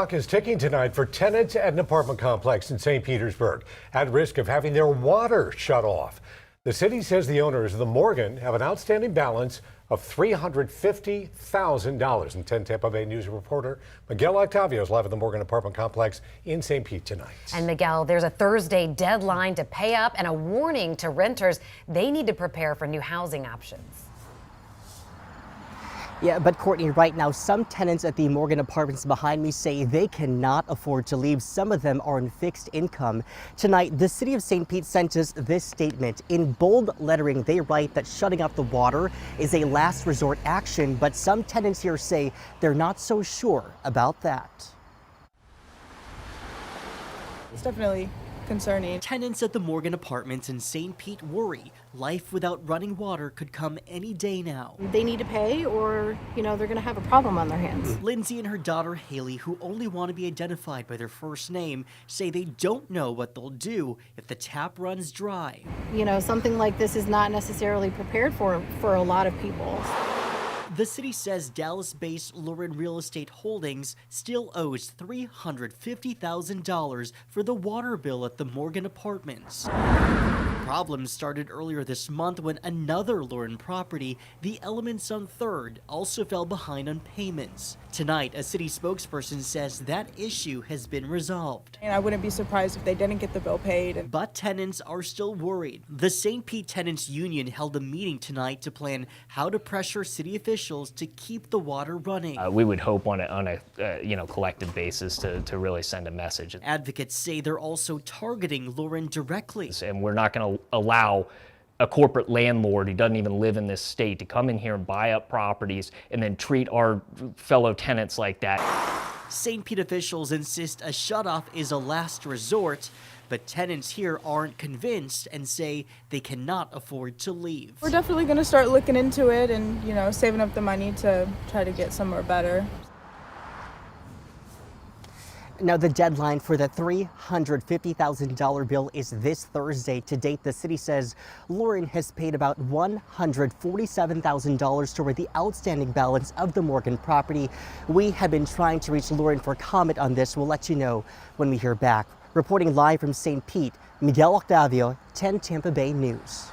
Clock is ticking tonight for tenants at an apartment complex in St. Petersburg at risk of having their water shut off. The city says the owners of the Morgan have an outstanding balance of $350,000. And 10 Tampa Bay News reporter Miguel Octavio is live at the Morgan apartment complex in St. Pete tonight. And Miguel, there's a Thursday deadline to pay up and a warning to renters. They need to prepare for new housing options. Yeah, but Courtney, right now, some tenants at the Morgan Apartments behind me say they cannot afford to leave. Some of them are on fixed income. Tonight, the city of St. Pete sent us this statement. In bold lettering, they write that shutting off the water is a last resort action, but some tenants here say they're not so sure about that. It's definitely concerning. Tenants at the Morgan Apartments in St. Pete worry life without running water could come any day now. They need to pay or, they're going to have a problem on their hands. Lindsay and her daughter Haley, who only want to be identified by their first name, say they don't know what they'll do if the tap runs dry. Something like this is not necessarily prepared for a lot of people. The city says Dallas-based Lauren Real Estate Holdings still owes $350,000 for the water bill at the Morgan Apartments. Problems started earlier this month when another Lauren property, the Elements on 3rd, also fell behind on payments. Tonight, a city spokesperson says that issue has been resolved. And I wouldn't be surprised if they didn't get the bill paid. But tenants are still worried. The St. Pete Tenants Union held a meeting tonight to plan how to pressure city officials to keep the water running. We would hope on a collective basis to really send a message. Advocates say they're also targeting Lauren directly. And we're not going to allow a corporate landlord who doesn't even live in this state to come in here and buy up properties and then treat our fellow tenants like that. St. Pete officials insist a shutoff is a last resort, but tenants here aren't convinced and say they cannot afford to leave. We're definitely going to start looking into it and, saving up the money to try to get somewhere better. Now, the deadline for the $350,000 bill is this Thursday. To date, the city says Lauren has paid about $147,000 toward the outstanding balance of the Morgan property. We have been trying to reach Lauren for comment on this. We'll let you know when we hear back. Reporting live from St. Pete, Miguel Octavio, 10 Tampa Bay News.